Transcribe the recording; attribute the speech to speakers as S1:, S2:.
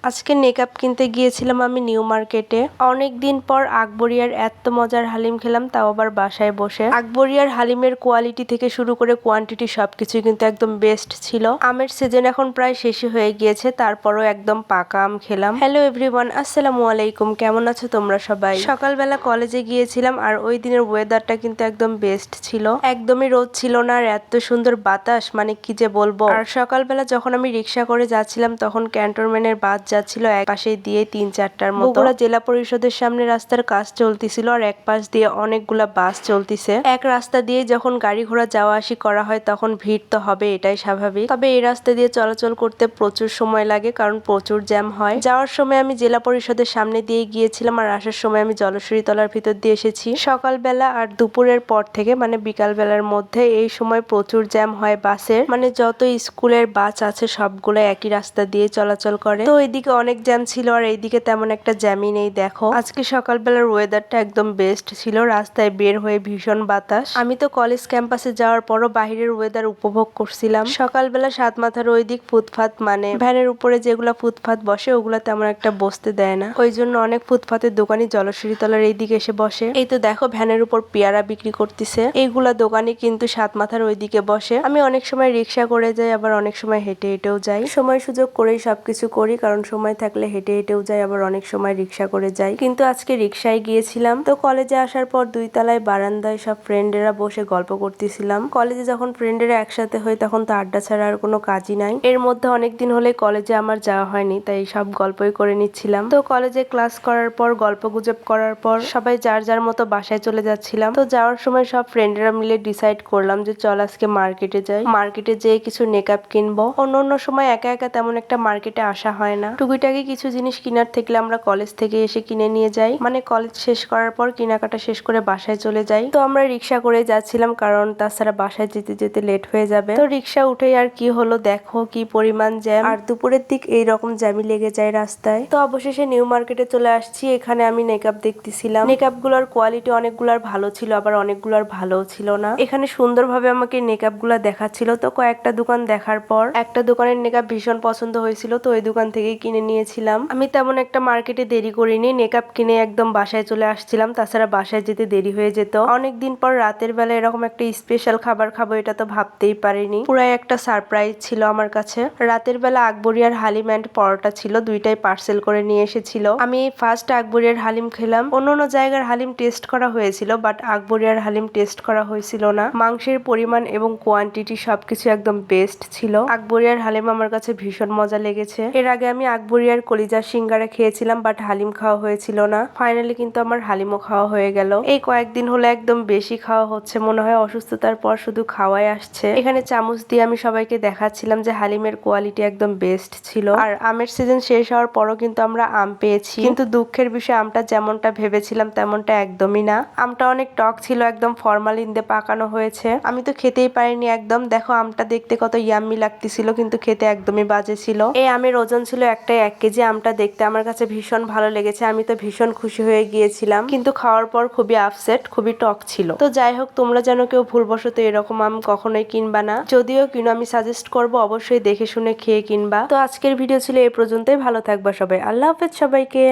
S1: আজকে নেকআপ কিনতে গিয়েছিলাম আমি নিউ মার্কেটে। অনেক দিন পর আকবরিয়ার এত মজার হালিম খেলাম, তাও আবার বাসায় বসে। আকবরিয়ার হালিমের কোয়ালিটি থেকে শুরু করে কোয়ান্টিটি সবকিছুই কিন্তু একদম বেস্ট ছিল। আমের সিজন এখন প্রায় শেষই হয়ে গিয়েছে, তারপরও একদম পাকা আম খেলাম। হ্যালো এভরিওয়ান, আসসালামু আলাইকুম। কেমন আছো তোমরা সবাই? সকালবেলা কলেজে গিয়েছিলাম আর ওই দিনের ওয়েদারটা কিন্তু একদম বেস্ট ছিল। একদমই রোদ ছিল না আর এত সুন্দর বাতাস, মানে কি যে বলবো। আর সকালবেলা যখন আমি রিক্সা করে যাচ্ছিলাম তখন ক্যান্টনমেন্টের বাস যাচ্ছিল এক পাশে দিয়ে ৩-৪টার মতো। বগুড়া জেলা পরিষদের সামনে রাস্তার কাজ চলতেছিল আর এক পাশ দিয়ে অনেকগুলা বাস চলতেছে। এক রাস্তা দিয়ে যখন গাড়ি ঘোড়া যাওয়া আসি করা হয় তখন ভিড় তো হবে, এটাই স্বাভাবিক। তবে এই রাস্তা দিয়ে চলাচল করতে প্রচুর সময় লাগে, কারণ প্রচুর জ্যাম হয়। যাওয়ার সময় আমি জেলা পরিষদের সামনে দিয়ে গিয়েছিলাম আর আসার সময় আমি জলশ্বরী তলার ভিতর দিয়ে এসেছি। সকালবেলা আর দুপুরের পর থেকে মানে বিকাল বেলার মধ্যে এই সময় প্রচুর জ্যাম হয় বাসের। মানে যত স্কুলের বাস আছে সবগুলো একই রাস্তা দিয়ে চলাচল করে, তো এইদিকে অনেক জ্যাম ছিল আর এইদিকে তেমন একটা জ্যামই নেই। দেখো আজকে সকালবেলার ওয়েদারটা একদম বেস্ট ছিল, রাস্তায় বের হয়ে ভীষণ বাতাস। আমি তো কলেজ ক্যাম্পাসে যাওয়ার পরও বাহিরের ওয়েদার উপভোগ করছিলাম। সকালবেলা সাত মাথার ওই দিক ফুটপাত, মানে ভ্যানের উপরে যেগুলা ফুটপাত বসে ওগুলা তেমন একটা বসতে দেয় না, ওই জন্য অনেক ফুটপাতের দোকানি জলশ্বরী তলার এই দিকে এসে বসে। এই তো দেখো ভ্যানের উপর পেয়ারা বিক্রি করতেছে, এইগুলা দোকানি কিন্তু সাত মাথার ওই দিকে বসে। আমি অনেক সময় রিক্সা করে যাই, আবার অনেক সময় হেঁটে হেঁটেও যাই। সময় সুযোগ করেই সবকিছু করি, কারণ সময় থাকলে হেঁটে হেঁটেও যাই, আবার অনেক সময় রিক্সা করে যাই। কিন্তু আজকে রিক্সায় গিয়েছিলাম। তো কলেজে আসার পর 2 তলায় বারান্দায় সব ফ্রেন্ডেরা বসে গল্প করতেছিলাম। কলেজে যখন ফ্রেন্ডেরা একসাথে হয় তখন তো আড্ডা ছাড়া আর কোনো কাজই নাই। এর মধ্যে অনেকদিন হলে কলেজে আমার যাওয়া হয়নি, তাই সব গল্পই করে নিচ্ছিলাম। তো কলেজে ক্লাস করার পর গল্প গুজব করার পর সবাই যার যার মতো বাসায় চলে যাচ্ছিলাম। তো যাওয়ার সময় সব ফ্রেন্ডেরা মিলে ডিসাইড করলাম যে চল আজকে মার্কেটে যাই, মার্কেটে যেয়ে কিছু নেকআপ কিনবো। অন্য সময় একা একা তেমন একটা মার্কেটে আসা হয় না। টুকিটাকি কিছু জিনিস কিনার থাকলে আমরা কলেজ থেকে এসে কিনে নিয়ে যাই, মানে কলেজ শেষ করার পর কেনাকাটা শেষ করে বাসায় চলে যাই। তো আমরা রিক্সা করে যাচ্ছিলাম, কারণ তাছাড়া বাসায় যেতে যেতে লেট হয়ে যাবে। তো রিক্সা উঠেই আর কি হলো, দেখো কি পরিমাণ জ্যাম। আর দুপুরের দিক এইরকম জ্যামই লেগে যায় রাস্তায়। তো অবশেষে নিউ মার্কেটে চলে আসছি। এখানে আমি নেকআপ দেখতেছিলাম। নেকআপ গুলোর কোয়ালিটি অনেকগুলার ভালো ছিল, আবার অনেকগুলার ভালো ছিল না। এখানে সুন্দরভাবে আমাকে নেকআপ গুলা দেখাচ্ছিল। তো কয়েকটা দোকান দেখার পর একটা দোকানের নেকআপ ভীষণ পছন্দ হয়েছিল, তো ওই দোকান থেকেই কিনে নিয়েছিলাম। আমি তেমন একটা মার্কেটে দেরি করিনি, নেকআপ কিনে একদম বাসায় চলে আসছিলাম। তাছাড়া বাসায় যেতে দেরি হয়ে যেত। অনেকদিন পর রাতের বেলা এরকম একটা স্পেশাল খাবার খাবো এটা তো ভাবতেই পারিনি। পুরাই একটা সারপ্রাইজ ছিল আমার কাছে। রাতের বেলা আকবরিয়ার হালিম এন্ড পরোটা ছিল, দুইটাই পার্সেল করে নিয়ে এসেছিল। আমি ফার্স্ট আকবরিয়ার হালিম খেলাম। অন্য জায়গার হালিম টেস্ট করা হয়েছিল, বাট আকবরিয়ার হালিম টেস্ট করা হয়েছিল না। মাংসের পরিমাণ এবং কোয়ান্টিটি সবকিছু একদম বেস্ট ছিল। আকবরিয়ার হালিম আমার কাছে ভীষণ মজা লেগেছে। এর আগে আমি আকবরিয়ার কলিজার সিঙ্গারা খেয়েছিলাম, বাট হালিম খাওয়া হয়েছিল না। ফাইনালি কিন্তু আমার হালিমও খাওয়া হয়ে গেল। এই কয়েকদিন হলো একদম বেশি খাওয়া হচ্ছে, মনে হয় অসুস্থতার পর শুধু খাওয়াই আসছে। এখানে চামচ দিয়ে আমি সবাইকে দেখাচ্ছিলাম যে হালিমের কোয়ালিটি একদম বেস্ট ছিল। আর আমের সিজন শেষ হওয়ার পরও কিন্তু আমরা আম পেয়েছি, কিন্তু দুঃখের বিষয় আমটা যেমনটা ভেবেছিলাম তেমনটা একদমই না। আমটা অনেক টক ছিল, একদম ফরমালিন দিয়ে পাকানো হয়েছে। আমি তো খেতেই পারিনি একদম। দেখো আমটা দেখতে কত ইয়াম্মি লাগতেছিল, কিন্তু খেতে একদমই বাজে ছিল। এই আমের ওজন ছিল একটাই 1 কেজি। আমটা দেখতে আমার কাছে ভীষণ ভালো লেগেছে, আমি তো ভীষণ খুশি হয়ে গিয়েছিলাম, কিন্তু খাওয়ার পর খুবই আপসেট, খুবই টক ছিল। তো যাই হোক, তোমরা যেন কেউ ভুলবশত এরকম আম কখনোই কিনবা না। যদিও কিনো, আমি সাজেস্ট করবো অবশ্যই দেখে শুনে খেয়ে কিনবা। তো আজকের ভিডিও ছিল এই পর্যন্তই। ভালো থাকবা সবাই, আল্লাহ হাফেজ সবাইকে।